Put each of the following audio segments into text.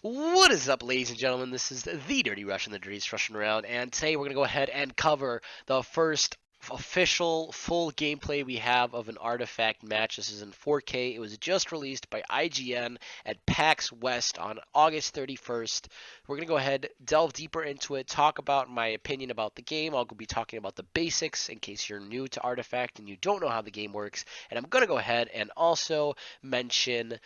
What is up, ladies and gentlemen? This is the Dirty Russian, the Dirtiest Russian around, and today we're going to go ahead and cover the first official full gameplay we have of an Artifact match. This is in 4K. It was just released by IGN at PAX West on August 31st. We're going to go ahead, delve deeper into it, talk about my opinion about the game. I'll be talking about the basics in case you're new to Artifact and you don't know how the game works. And I'm going to go ahead and also mention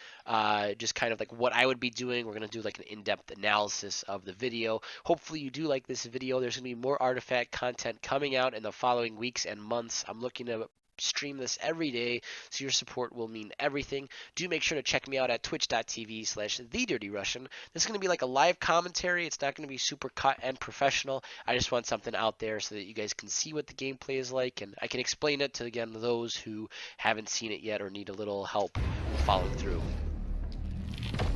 just kind of like what I would be doing. We're going to do like an in-depth analysis of the video. Hopefully you do like this video. There's going to be more Artifact content coming out in the following weeks and months. I'm looking to stream this every day, so your support will mean everything. Do make sure to check me out at twitch.tv/thedirtyrussian. This is going to be like a live commentary. It's not going to be super cut and professional. I just want something out there so that you guys can see what the gameplay is like, and I can explain it to, again, those who haven't seen it yet or need a little help following through. I'm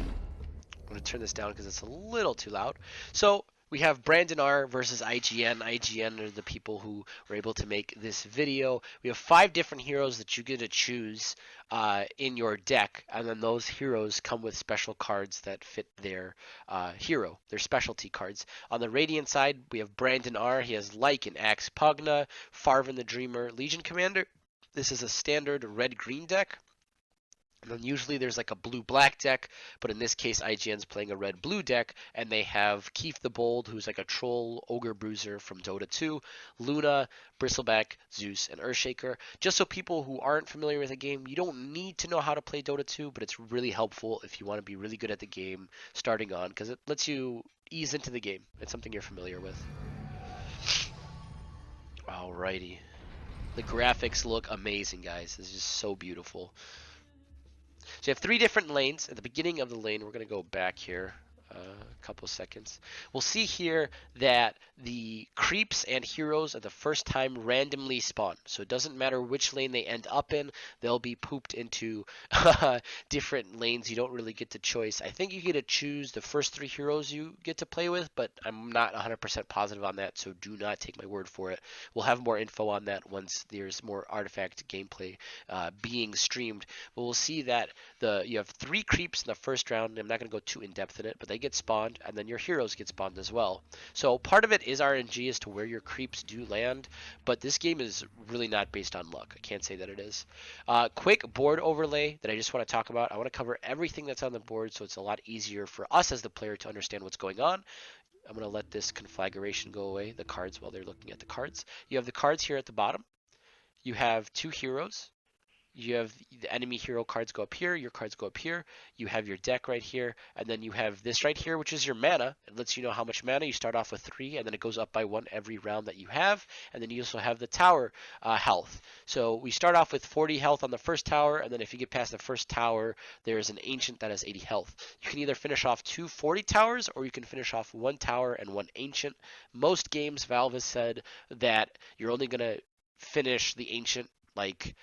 going to turn this down because it's a little too loud. So we have Brandon R versus IGN. IGN are the people who were able to make this video. We have 5 different heroes that you get to choose in your deck, and then those heroes come with special cards that fit their hero, their specialty cards. On the Radiant side, we have Brandon R. He has Lycan, Axe Pugna, Farvin the Dreamer, Legion Commander. This is a standard red-green deck. And then usually there's like a blue-black deck, but in this case IGN's playing a red-blue deck, and they have Keith the Bold, who's like a troll ogre bruiser from Dota 2, Luna, Bristleback, Zeus, and Earthshaker. Just so people who aren't familiar with the game, you don't need to know how to play Dota 2, but it's really helpful if you want to be really good at the game starting on, because it lets you ease into the game. It's something you're familiar with. Alrighty. The graphics look amazing, guys. It's just so beautiful. So you have 3 different lanes. At the beginning of the lane, we're going to go back here a couple seconds. We'll see here that the creeps and heroes at the first time randomly spawn. So it doesn't matter which lane they end up in, they'll be pooped into different lanes. You don't really get to choice. I think you get to choose the first 3 heroes you get to play with, but I'm not 100% positive on that, so do not take my word for it. We'll have more info on that once there's more Artifact gameplay being streamed. But we'll see that you have 3 creeps in the first round. I'm not going to go too in depth in it, but they get spawned, and then your heroes get spawned as well. So part of it is RNG as to where your creeps do land, but this game is really not based on luck. I can't say that it is. Quick board overlay that I just want to talk about. I want to cover everything that's on the board so it's a lot easier for us as the player to understand what's going on. I'm going to let this conflagration go away, the cards, while they're looking at the cards. You have the cards here at the bottom. You have 2 heroes. You have the enemy hero cards go up here, your cards go up here, you have your deck right here, and then you have this right here, which is your mana. It lets you know how much mana. You start off with 3, and then it goes up by 1 every round that you have, and then you also have the tower health. So we start off with 40 health on the first tower, and then if you get past the first tower, there's an ancient that has 80 health. You can either finish off 2 40 towers, or you can finish off 1 tower and 1 ancient. Most games, Valve has said that you're only going to finish the ancient. Like,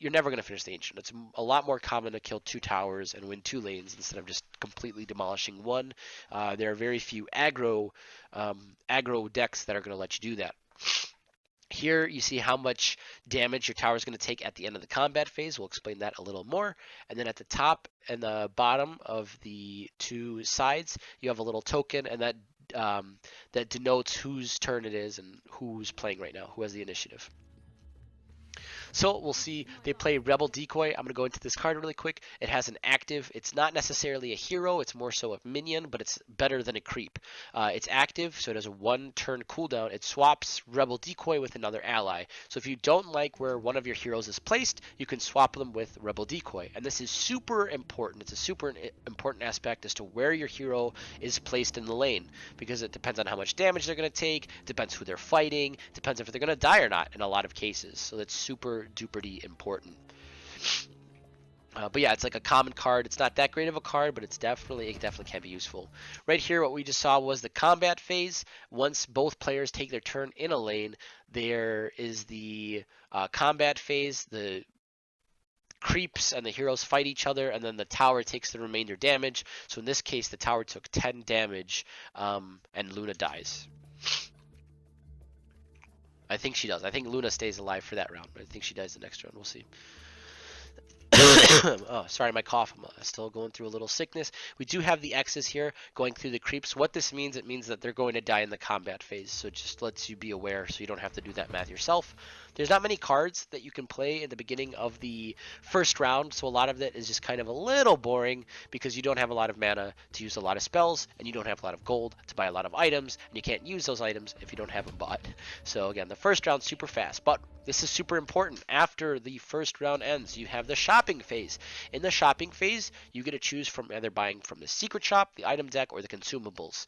you're never going to finish the ancient. It's a lot more common to kill 2 towers and win 2 lanes instead of just completely demolishing 1. There are very few aggro decks that are going to let you do that. Here you see how much damage your tower is going to take at the end of the combat phase. We'll explain that a little more. And then at the top and the bottom of the 2 sides, you have a little token, and that denotes whose turn it is and who's playing right now, who has the initiative. So we'll see they play Rebel Decoy. I'm going to go into this card really quick. It has an active. It's not necessarily a hero. It's more so a minion, but it's better than a creep. It's active, so it has a 1-turn cooldown. It swaps Rebel Decoy with another ally. So if you don't like where one of your heroes is placed, you can swap them with Rebel Decoy. And this is super important. It's a super important aspect as to where your hero is placed in the lane, because it depends on how much damage they're going to take, depends who they're fighting, depends if they're going to die or not in a lot of cases. So that's super duper important. But yeah, it's like a common card. It's not that great of a card, but it definitely can be useful. Right here, what we just saw was the combat phase. Once both players take their turn in a lane, there is the combat phase. The creeps and the heroes fight each other, and then the tower takes the remainder damage. So in this case, the tower took 10 damage, and Luna dies. I think she does. I think Luna stays alive for that round, but I think she dies the next round. We'll see. Oh, sorry, my cough. I'm still going through a little sickness. We do have the X's here going through the creeps. What this means, it means that they're going to die in the combat phase. So it just lets you be aware so you don't have to do that math yourself. There's not many cards that you can play in the beginning of the first round, so a lot of it is just kind of a little boring because you don't have a lot of mana to use a lot of spells, and you don't have a lot of gold to buy a lot of items, and you can't use those items if you don't have them bought. So again, the first round's super fast, but this is super important. After the first round ends, you have the shopping phase. In the shopping phase, you get to choose from either buying from the secret shop, the item deck, or the consumables.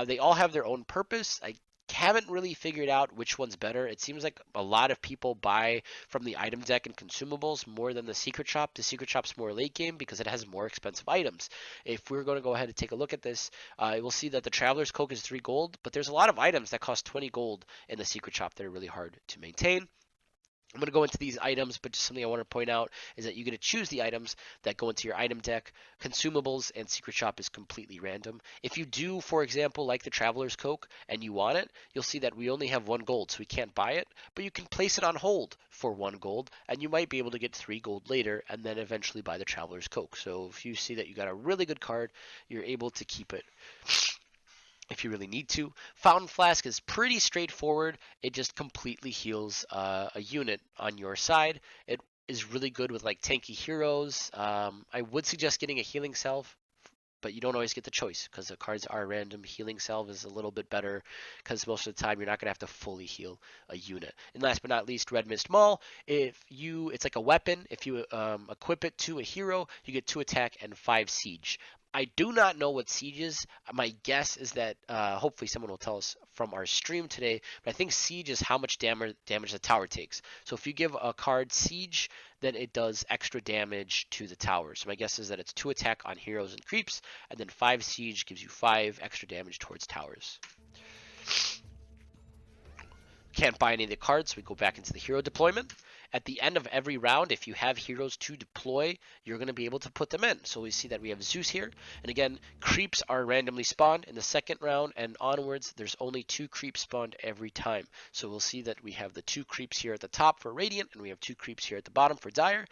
They all have their own purpose. I haven't really figured out which one's better. It seems like a lot of people buy from the item deck and consumables more than the secret shop. The secret shop's more late game because it has more expensive items. If we're going to go ahead and take a look at this, we'll see that the Traveler's Coke is 3 gold, but there's a lot of items that cost 20 gold in the secret shop that are really hard to maintain. I'm going to go into these items, but just something I want to point out is that you get to choose the items that go into your item deck. Consumables and Secret Shop is completely random. If you do, for example, like the Traveler's Coke and you want it, you'll see that we only have 1 gold, so we can't buy it, but you can place it on hold for 1 gold, and you might be able to get 3 gold later, and then eventually buy the Traveler's Coke. So if you see that you got a really good card, you're able to keep it if you really need to. Fountain Flask is pretty straightforward. It just completely heals a unit on your side. It is really good with like tanky heroes. I would suggest getting a Healing Salve, but you don't always get the choice because the cards are random. Healing Salve is a little bit better because most of the time you're not going to have to fully heal a unit. And last but not least, Red Mist Maul. It's like a weapon. If you equip it to a hero, you get 2 attack and 5 siege. I do not know what siege is. My guess is that hopefully someone will tell us from our stream today. But I think siege is how much damage the tower takes. So if you give a card siege, then it does extra damage to the tower. So my guess is that it's 2 attack on heroes and creeps, and then 5 siege gives you 5 extra damage towards towers. Can't buy any of the cards, so we go back into the hero deployment. At the end of every round, if you have heroes to deploy, you're going to be able to put them in. So we see that we have Zeus here. And again, creeps are randomly spawned in the second round and onwards. There's only 2 creeps spawned every time. So we'll see that we have the 2 creeps here at the top for Radiant, and we have 2 creeps here at the bottom for Dire.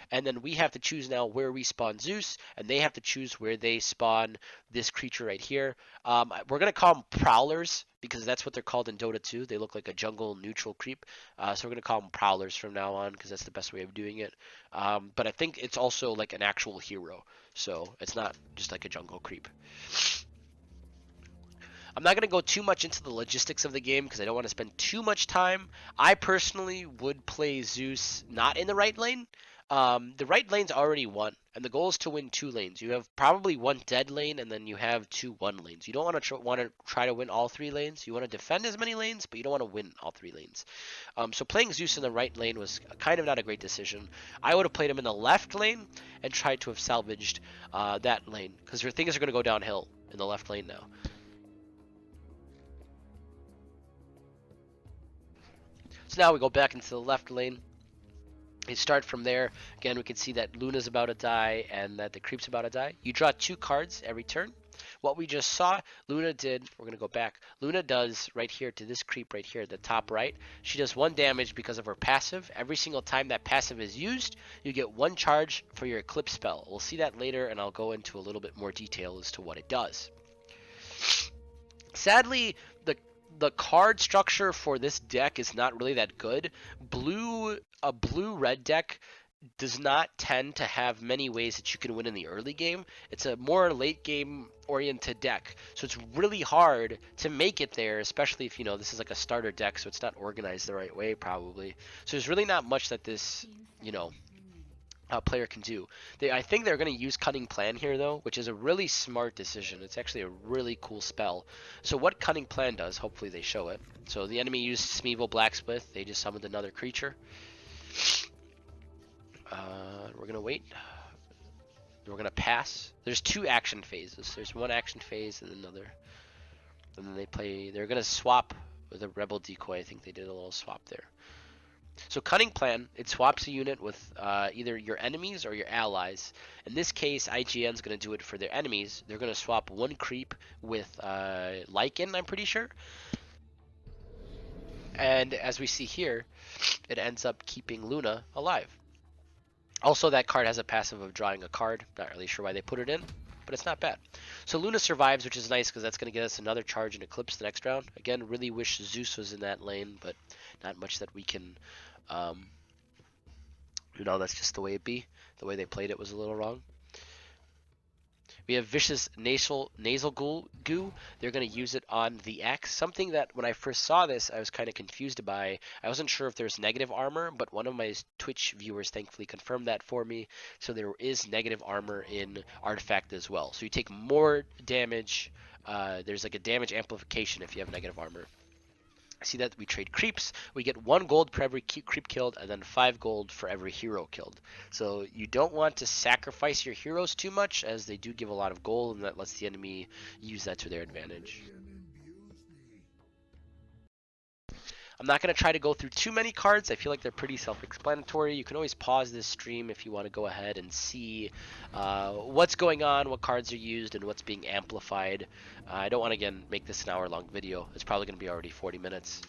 And then we have to choose now where we spawn Zeus, and they have to choose where they spawn this creature right here. We're going to call them Prowlers because that's what they're called in Dota 2. They look like a jungle neutral creep. So we're going to call them Prowlers from now on because that's the best way of doing it. But I think it's also like an actual hero. So it's not just like a jungle creep. I'm not going to go too much into the logistics of the game because I don't want to spend too much time. I personally would play Zeus not in the right lane. The right lane's already won, and the goal is to win 2 lanes. You have probably 1 dead lane, and then you have 2 1 lanes. You don't want to try to win all 3 lanes. You want to defend as many lanes, but you don't want to win all 3 lanes. So playing Zeus in the right lane was kind of not a great decision. I would have played him in the left lane and tried to have salvaged that lane because things are going to go downhill in the left lane now. So now we go back into the left lane. You start from there. Again, we can see that Luna's about to die and that the creep's about to die. You draw 2 cards every turn. What we just saw, Luna did, we're going to go back. Luna does right here to this creep right here at the top right. She does 1 damage because of her passive. Every single time that passive is used, you get 1 charge for your Eclipse spell. We'll see that later, and I'll go into a little bit more detail as to what it does. Sadly, the card structure for this deck is not really that good. A blue-red deck does not tend to have many ways that you can win in the early game. It's a more late game oriented deck. So it's really hard to make it there, especially if, this is like a starter deck, so it's not organized the right way probably. So there's really not much that this, player can do. I think they're going to use Cunning Plan here though, which is a really smart decision. It's actually a really cool spell. So what Cunning Plan does, hopefully they show it. So the enemy used Smeevil Blacksmith. They just summoned another creature. We're going to wait. We're going to pass. There's 2 action phases. There's 1 action phase and another. And then they're going to swap with a Rebel Decoy. I think they did a little swap there. So Cunning Plan, it swaps a unit with either your enemies or your allies. In this case, IGN's going to do it for their enemies. They're going to swap 1 creep with Lycan, I'm pretty sure. And as we see here, it ends up keeping Luna alive. Also, that card has a passive of drawing a card. Not really sure why they put it in, but it's not bad. So Luna survives, which is nice because that's going to get us another charge and Eclipse the next round. Again, really wish Zeus was in that lane, but not much that we can, that's just the way it be. The way they played it was a little wrong. We have Vicious Nasal Goo. They're going to use it on the X. Something that when I first saw this, I was kind of confused by. I wasn't sure if there's negative armor, but one of my Twitch viewers thankfully confirmed that for me. So there is negative armor in Artifact as well. So you take more damage. There's like a damage amplification if you have negative armor. See that we trade creeps. We get 1 gold per every creep killed, and then 5 gold for every hero killed. So you don't want to sacrifice your heroes too much, as they do give a lot of gold, and that lets the enemy use that to their advantage. I'm not going to try to go through too many cards. I feel like they're pretty self-explanatory. You can always pause this stream if you want to go ahead and see what's going on, what cards are used, and what's being amplified. I don't want to, again, make this an hour-long video. It's probably going to be already 40 minutes.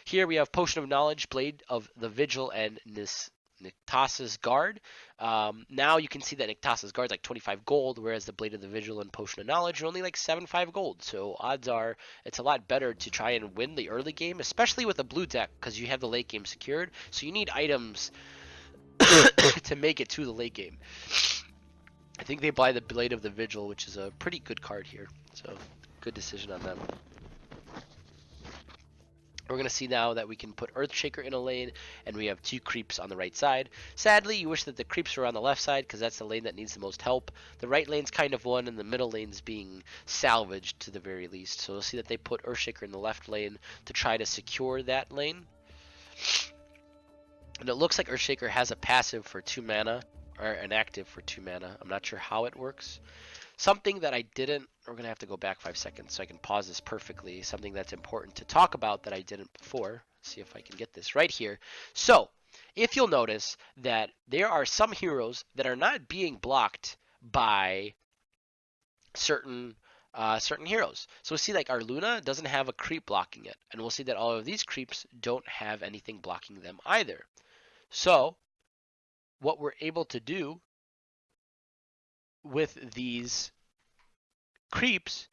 Here we have Potion of Knowledge, Blade of the Vigil, and Niktasa's Guard. Now you can see that Niktasa's Guard is like 25 gold, whereas the Blade of the Vigil and Potion of Knowledge are only like 7-5 gold. So odds are it's a lot better to try and win the early game, especially with a blue deck, because you have the late game secured. So you need items to make it to the late game. I think they buy the Blade of the Vigil, which is a pretty good card here. So good decision on them. We're going to see now that we can put Earthshaker in a lane, and we have 2 creeps on the right side. Sadly, you wish that the creeps were on the left side, because that's the lane that needs the most help. The right lane's kind of won, and the middle lane's being salvaged to the very least. So we'll see that they put Earthshaker in the left lane to try to secure that lane. And it looks like Earthshaker has a passive for 2 mana, or an active for 2 mana. I'm not sure how it works. Something that I didn't, we're going to have to go back 5 seconds so I can pause this perfectly. Something that's important to talk about that I didn't before. See if I can get this right here. So, if you'll notice that there are some heroes that are not being blocked by certain heroes. So we'll see like our Luna doesn't have a creep blocking it. And we'll see that all of these creeps don't have anything blocking them either. So, what we're able to do with these creeps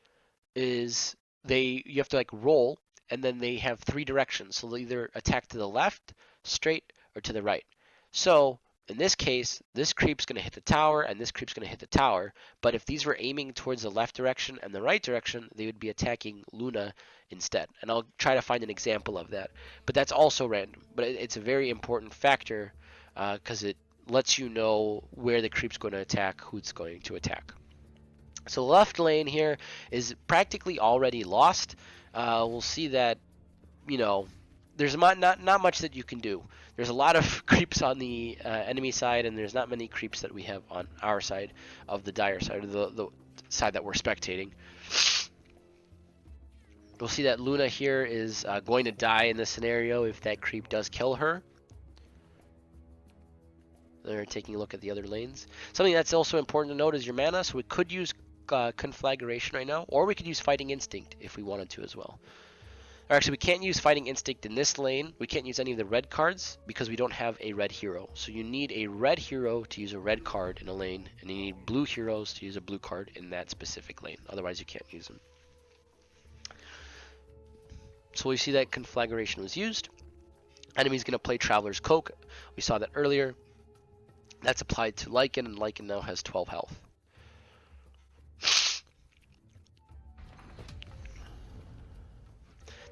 is you have to like roll, and then they have 3 directions. So they'll either attack to the left, straight, or to the right. So in this case, this creep's going to hit the tower, and this creep's going to hit the tower. But if these were aiming towards the left direction and the right direction, they would be attacking Luna instead. And I'll try to find an example of that. But that's also random. But it's a very important factor because it lets you know where the creep's going to attack, who's going to attack. So the left lane here is practically already lost. We'll see that, there's not much that you can do. There's a lot of creeps on the enemy side, and there's not many creeps that we have on our side of the Dire side, or the side that we're spectating. We'll see that Luna here is going to die in this scenario if that creep does kill her. They're taking a look at the other lanes. Something that's also important to note is your mana. So we could use Conflagration right now, or we could use Fighting Instinct if we wanted to as well. Or actually, we can't use Fighting Instinct in this lane. We can't use any of the red cards because we don't have a red hero. So you need a red hero to use a red card in a lane, and you need blue heroes to use a blue card in that specific lane. Otherwise, you can't use them. So we see that Conflagration was used. Enemy's going to play Traveler's Cloak. We saw that earlier. That's applied to Lycan, and Lycan now has 12 health.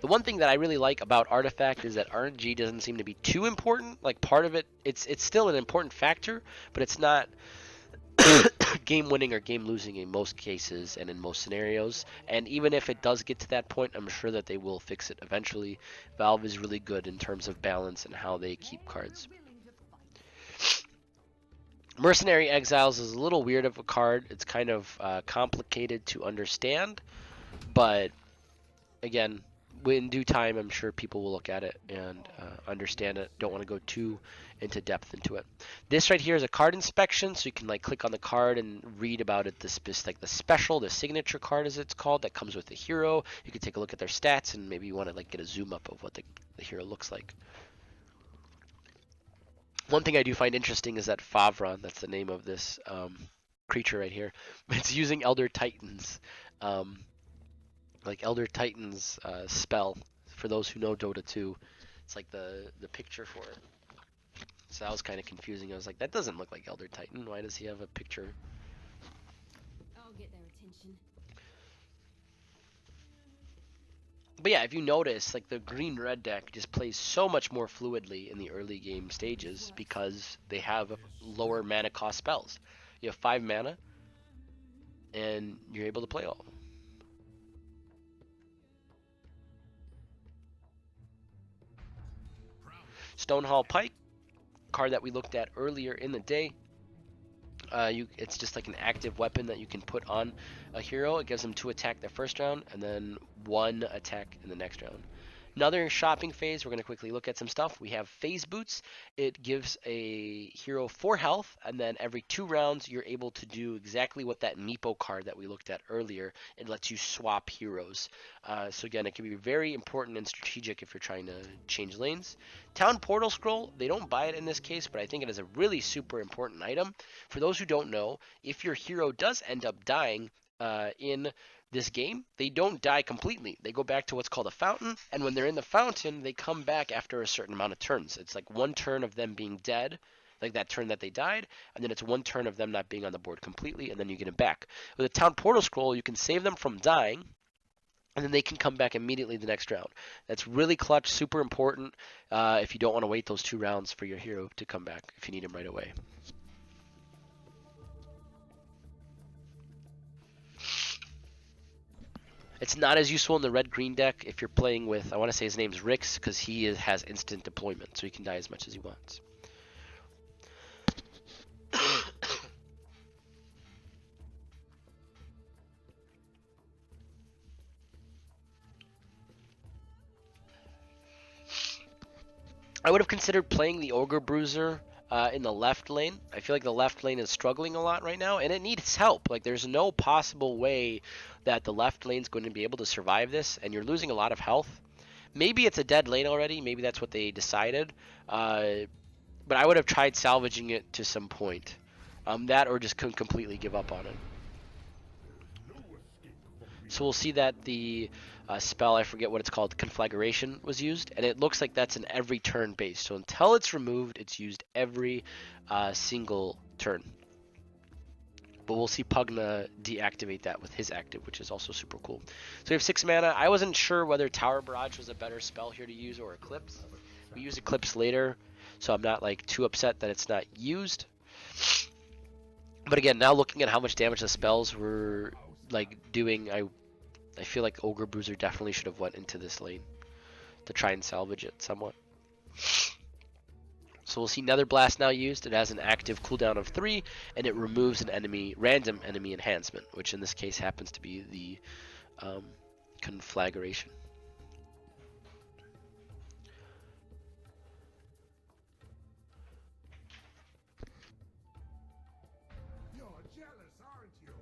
The one thing that I really like about Artifact is that RNG doesn't seem to be too important. Like, part of it, it's still an important factor, but it's not game winning or game losing in most cases and in most scenarios. And even if it does get to that point, I'm sure that they will fix it eventually. Valve is really good in terms of balance and how they keep cards. Mercenary Exiles is a little weird of a card. It's kind of complicated to understand, but again, in due time, I'm sure people will look at it and understand it. Don't want to go too into depth into it. This right here is a card inspection, so you can like click on the card and read about it. Like the special, the signature card as it's called, that comes with the hero. You can take a look at their stats and maybe you want to like get a zoom up of what the hero looks like. One thing I do find interesting is that Favron, that's the name of this creature right here, it's using Elder Titans. Like Elder Titan's spell. For those who know Dota 2, it's like the picture for it. So that was kind of confusing. I was like, that doesn't look like Elder Titan. Why does he have a picture? I'll get their attention. But yeah, if you notice, like the green-red deck just plays so much more fluidly in the early game stages because they have lower mana cost spells. You have 5 mana, and you're able to play all of them. Stonehall Pike, card that we looked at earlier in the day. It's just like an active weapon that you can put on a hero. It gives them 2 attack the first round and then 1 attack in the next round. Another shopping phase, we're going to quickly look at some stuff. We have Phase Boots. It gives a hero 4 health, and then every 2 rounds you're able to do exactly what that Meepo card that we looked at earlier. It lets you swap heroes. So again, it can be very important and strategic if you're trying to change lanes. Town Portal Scroll, they don't buy it in this case, but I think it is a really super important item. For those who don't know, if your hero does end up dying in this game, they don't die completely. They go back to what's called a fountain, and when they're in the fountain, they come back after a certain amount of turns. It's like 1 turn of them being dead, like that turn that they died, and then it's 1 turn of them not being on the board completely, and then you get them back. With a Town Portal Scroll, you can save them from dying, and then they can come back immediately the next round. That's really clutch, super important if you don't want to wait those 2 rounds for your hero to come back if you need him right away. It's not as useful in the red-green deck if you're playing with, I want to say his name's Rix, because he has instant deployment, so he can die as much as he wants. I would have considered playing the Ogre Bruiser in the left lane. I feel like the left lane is struggling a lot right now, and it needs help. Like, there's no possible way that the left lane's going to be able to survive this, and you're losing a lot of health. Maybe it's a dead lane already. Maybe that's what they decided. But I would have tried salvaging it to some point. That or just completely give up on it. So we'll see that the spell, I forget what it's called, Conflagration, was used, and it looks like that's an every turn base. So until it's removed, it's used every single turn. But we'll see Pugna deactivate that with his active, which is also super cool. So we have 6 mana. I wasn't sure whether Tower Barrage was a better spell here to use or Eclipse. We use Eclipse later, so I'm not like too upset that it's not used. But again, now looking at how much damage the spells were like doing, I feel like Ogre Bruiser definitely should have went into this lane to try and salvage it somewhat. So we'll see Nether Blast now used. It has an active cooldown of 3, and it removes an random enemy enhancement, which in this case happens to be the Conflagration. You're jealous, aren't you?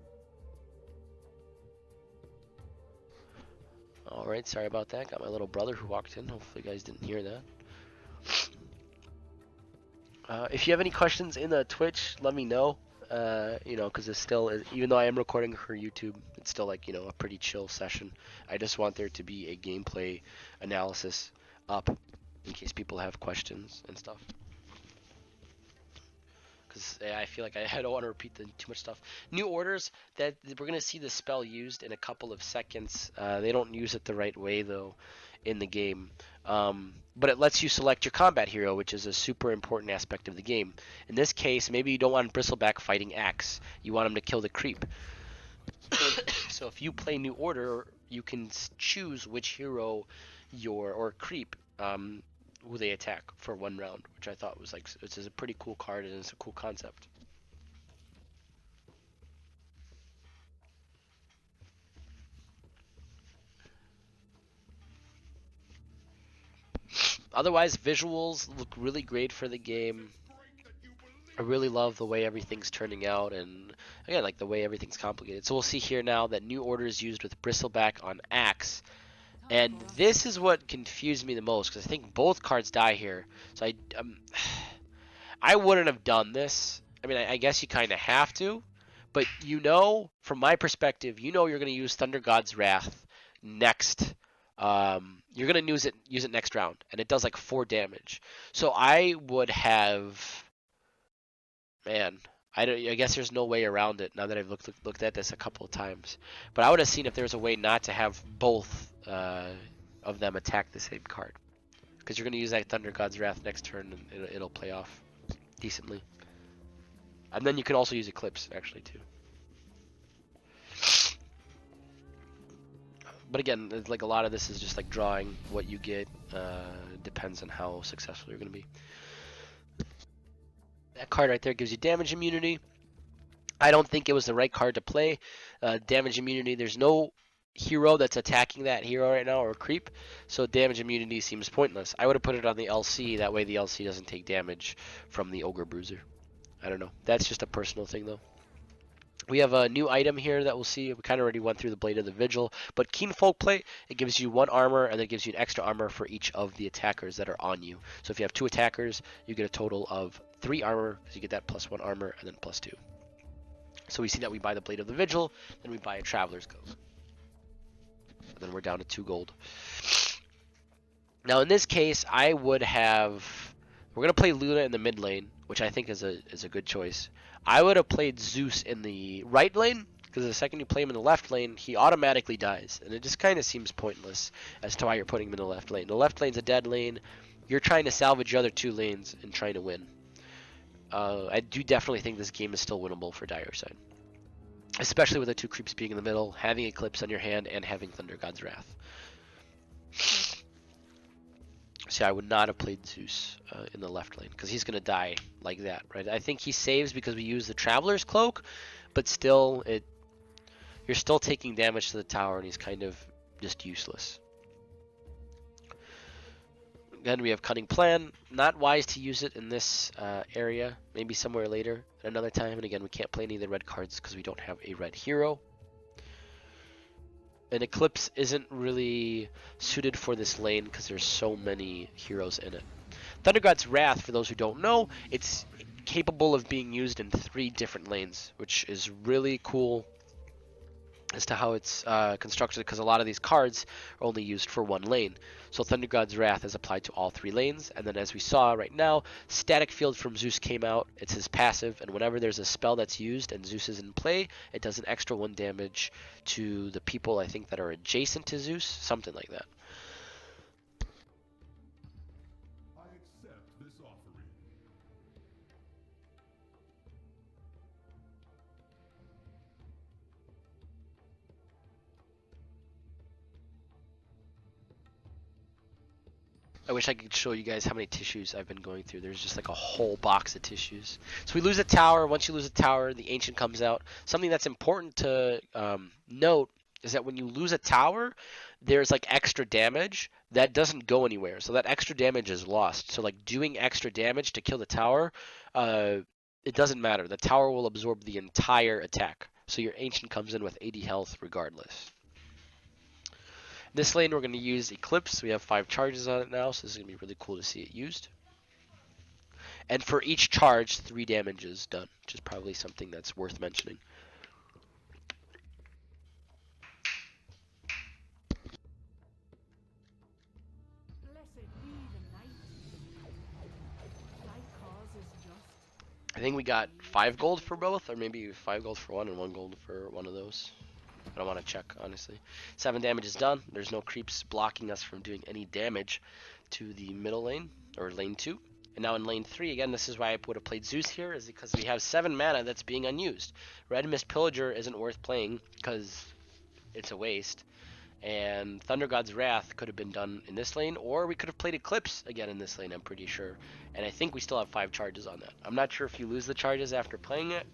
Alright, sorry about that. Got my little brother who walked in. Hopefully you guys didn't hear that. If you have any questions in the Twitch, let me know. You know, because it's still, even though I am recording for YouTube, it's still like, you know, a pretty chill session. I just want there to be a gameplay analysis up in case people have questions and stuff. Because I feel like I don't want to repeat too much stuff. New orders, that we're going to see the spell used in a couple of seconds. They don't use it the right way, though, in the game. But it lets you select your combat hero, which is a super important aspect of the game. In this case, maybe you don't want Bristleback fighting Axe. You want him to kill the creep. So if you play New Order, you can choose which hero or creep who they attack for 1 round, which I thought was like, it's a pretty cool card and it's a cool concept. Otherwise, visuals look really great for the game. I really love the way everything's turning out, and again, like the way everything's complicated. So we'll see here now that New Order is used with Bristleback on Axe, and this is what confused me the most because I think both cards die here. So I wouldn't have done this. I mean, I guess you kind of have to, but you know, from my perspective, you know you're going to use Thunder God's Wrath next. You're going to use it next round, and it does like 4 damage. So I would have. Man, I guess there's no way around it now that I've looked at this a couple of times. But I would have seen if there's a way not to have both of them attack the same card, because you're going to use that Thunder God's Wrath next turn, and it'll play off decently. And then you can also use Eclipse actually too. But again, it's like a lot of this is just like drawing what you get. Depends on how successful you're going to be. That card right there gives you damage immunity. I don't think it was the right card to play. Damage immunity, there's no hero that's attacking that hero right now, or creep, so damage immunity seems pointless. I would have put it on the LC, that way the LC doesn't take damage from the Ogre Bruiser. I don't know. That's just a personal thing though. We have a new item here that we'll see. We kind of already went through the Blade of the Vigil, but Keen Folk Plate, it gives you 1 armor, and then it gives you an extra armor for each of the attackers that are on you. So if you have 2 attackers, you get a total of 3 armor, because you get that +1 armor, and then +2. So we see that we buy the Blade of the Vigil, then we buy a Traveler's Coat. And then we're down to 2 gold. Now in this case, I would have... We're going to play Luna in the mid lane, which I think is a good choice. I would have played Zeus in the right lane, because the second you play him in the left lane, he automatically dies. And it just kind of seems pointless as to why you're putting him in the left lane. The left lane's a dead lane. You're trying to salvage your other 2 lanes and trying to win. I do definitely think this game is still winnable for Dire side. Especially with the 2 creeps being in the middle, having Eclipse on your hand, and having Thunder God's Wrath. See, I would not have played Zeus in the left lane, because he's going to die like that, right? I think he saves because we use the Traveler's Cloak, but still, you're still taking damage to the tower, and he's kind of just useless. Again, we have Cunning Plan. Not wise to use it in this area. Maybe somewhere later at another time. And again, we can't play any of the red cards because we don't have a red hero. And Eclipse isn't really suited for this lane because there's so many heroes in it. Thunder God's Wrath, for those who don't know, it's capable of being used in 3 different lanes, which is really cool as to how it's constructed, because a lot of these cards are only used for 1 lane. So Thunder God's Wrath is applied to all 3 lanes, and then as we saw right now, Static Field from Zeus came out. It's his passive, and whenever there's a spell that's used and Zeus is in play, it does an extra 1 damage to the people, I think, that are adjacent to Zeus, something like that. I accept this offering. I wish I could show you guys how many tissues I've been going through. There's just like a whole box of tissues. So we lose a tower. Once you lose a tower, the Ancient comes out. Something that's important to note is that when you lose a tower, there's like extra damage that doesn't go anywhere. So that extra damage is lost. So like doing extra damage to kill the tower, it doesn't matter. The tower will absorb the entire attack. So your Ancient comes in with 80 health regardless. This lane we're going to use Eclipse. We have 5 charges on it now, so this is going to be really cool to see it used. And for each charge, 3 damage is done, which is probably something that's worth mentioning. Blessed be the night. Thy cause is just. I think we got 5 gold for both, or maybe 5 gold for one and 1 gold for one of those. I don't want to check, honestly. 7 damage is done. There's no creeps blocking us from doing any damage to the middle lane, or lane 2. And now in lane 3, again, this is why I would have played Zeus here, is because we have 7 mana that's being unused. Red Mist Pillager isn't worth playing because it's a waste. And Thunder God's Wrath could have been done in this lane, or we could have played Eclipse again in this lane, I'm pretty sure. And I think we still have 5 charges on that. I'm not sure if you lose the charges after playing it.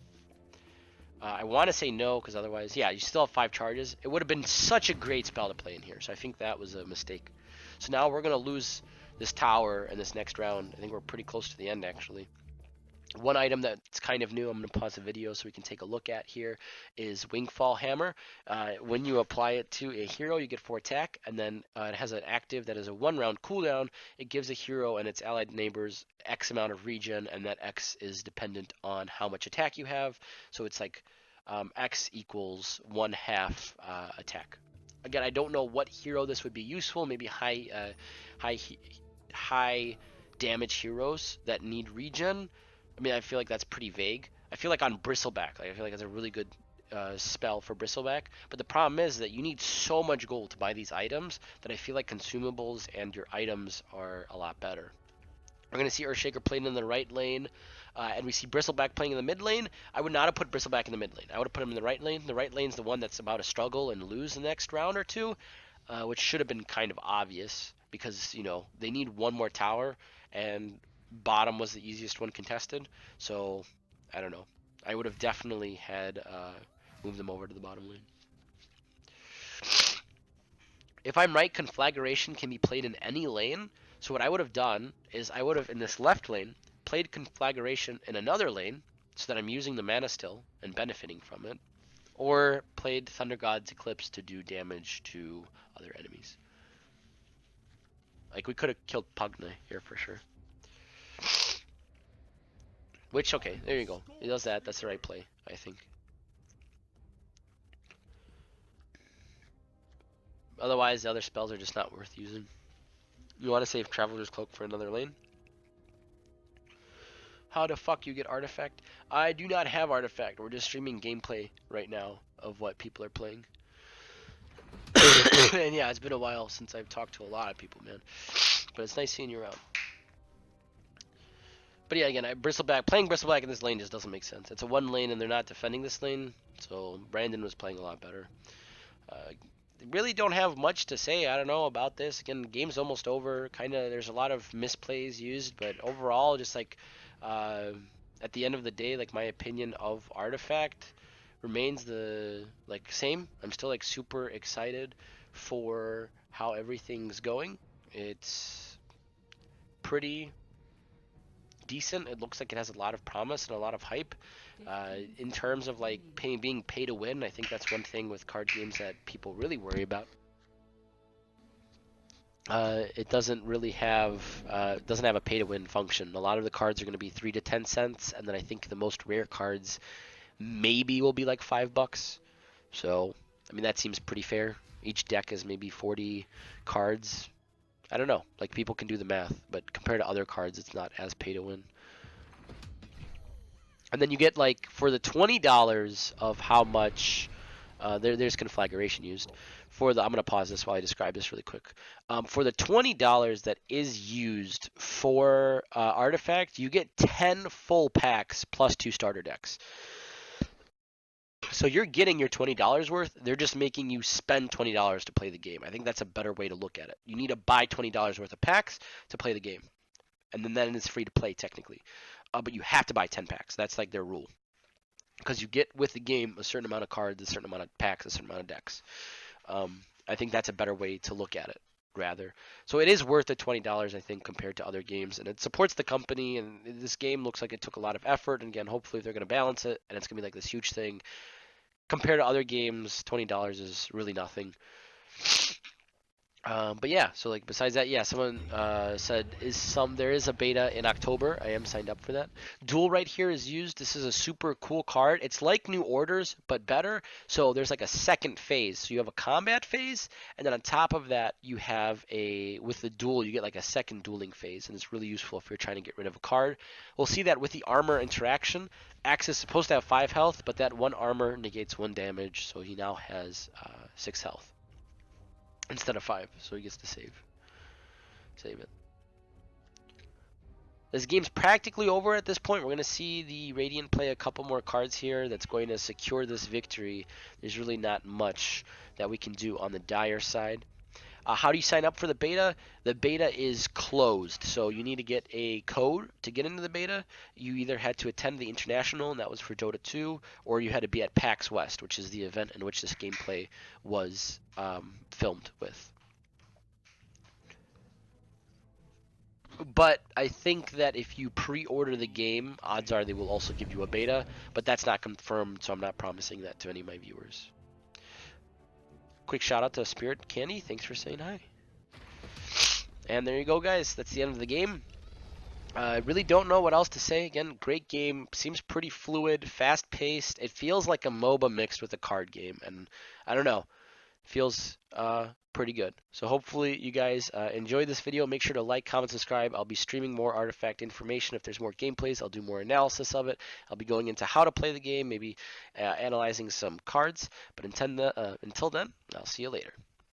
I want to say no, because otherwise, yeah, you still have 5 charges. It would have been such a great spell to play in here, so I think that was a mistake. So now we're going to lose this tower in this next round. I think we're pretty close to the end, actually. One item that's kind of new, I'm going to pause the video so we can take a look at here, is Wingfall Hammer. When you apply it to a hero, you get 4 attack, and then it has an active that is a 1-round cooldown. It gives a hero and its allied neighbors X amount of regen, and that X is dependent on how much attack you have. So it's like X equals 1/2 attack. Again, I don't know what hero this would be useful. Maybe high damage heroes that need regen. I mean, I feel like that's pretty vague. I feel like on Bristleback, I feel like that's a really good spell for Bristleback. But the problem is that you need so much gold to buy these items that I feel like consumables and your items are a lot better. We're going to see Earthshaker playing in the right lane, and we see Bristleback playing in the mid lane. I would not have put Bristleback in the mid lane. I would have put him in the right lane. The right lane's the one that's about to struggle and lose the next round or two, which should have been kind of obvious because, you know, they need one more tower, and bottom was the easiest one contested. So, I don't know. I would have definitely had moved them over to the bottom lane. If I'm right, Conflagration can be played in any lane. So what I would have done is I would have, in this left lane, played Conflagration in another lane so that I'm using the mana still and benefiting from it. Or played Thunder God's Eclipse to do damage to other enemies. Like, we could have killed Pugna here for sure. Which, okay, there you go. He does that. That's the right play, I think. Otherwise, the other spells are just not worth using. You want to save Traveler's Cloak for another lane? How the fuck you get Artifact? I do not have Artifact. We're just streaming gameplay right now of what people are playing. And yeah, it's been a while since I've talked to a lot of people, man. But it's nice seeing you around. But yeah, again, playing Bristleback in this lane just doesn't make sense. It's a 1 lane and they're not defending this lane, so Brandon was playing a lot better. Really don't have much to say, I don't know, about this. Again, game's almost over. There's a lot of misplays used, but overall, just like at the end of the day, like my opinion of Artifact remains the same. I'm still like super excited for how everything's going. It's pretty decent. It looks like it has a lot of promise and a lot of hype. In terms of like being pay to win, I think that's one thing with card games that people really worry about. It doesn't really have a pay to win function. A lot of the cards are going to be 3 to 10 cents, and then I think the most rare cards maybe will be like $5. So I mean that seems pretty fair. Each deck is maybe 40 cards. I don't know, like people can do the math, but compared to other cards, it's not as pay to win. And then you get like for the $20 of how much there's Conflagration used. I'm gonna pause this while I describe this really quick. For the $20 that is used for Artifact, you get 10 full packs plus 2 starter decks. So you're getting your $20 worth. They're just making you spend $20 to play the game. I think that's a better way to look at it. You need to buy $20 worth of packs to play the game. And then it's free to play technically. But you have to buy 10 packs. That's like their rule. Because you get with the game a certain amount of cards, a certain amount of packs, a certain amount of decks. I think that's a better way to look at it, rather. So it is worth the $20, I think, compared to other games. And it supports the company. And this game looks like it took a lot of effort. And again, hopefully they're going to balance it. And it's going to be like this huge thing. Compared to other games, $20 is really nothing. But yeah, so like besides that, yeah, someone said there is a beta in October. I am signed up for that. Duel right here is used. This is a super cool card. It's like New Orders but better. So there's like a second phase. So you have a combat phase, and then on top of that you have with the duel you get like a second dueling phase, and it's really useful if you're trying to get rid of a card. We'll see that with the armor interaction. Axe is supposed to have 5 health, but that 1 armor negates 1 damage, so he now has 6 health. Instead of 5, so he gets to save it. This game's practically over at this point. We're going to see the Radiant play a couple more cards here that's going to secure this victory. There's really not much that we can do on the Dire side. How do you sign up for the beta? The beta is closed, so you need to get a code to get into the beta. You either had to attend the International, and that was for Dota 2, or you had to be at PAX West, which is the event in which this gameplay was filmed with. But I think that if you pre-order the game, odds are they will also give you a beta, but that's not confirmed, so I'm not promising that to any of my viewers. Quick shout out to Spirit Candy, thanks for saying hi. And there you go, guys. That's the end of the game. I really don't know what else to say. Again, great game. Seems pretty fluid, fast-paced. It feels like a MOBA mixed with a card game, and I don't know. Feels pretty good. So hopefully you guys enjoyed this video. Make sure to like, comment, subscribe. I'll be streaming more Artifact information. If there's more gameplays, I'll do more analysis of it. I'll be going into how to play the game, maybe analyzing some cards. But until then, I'll see you later.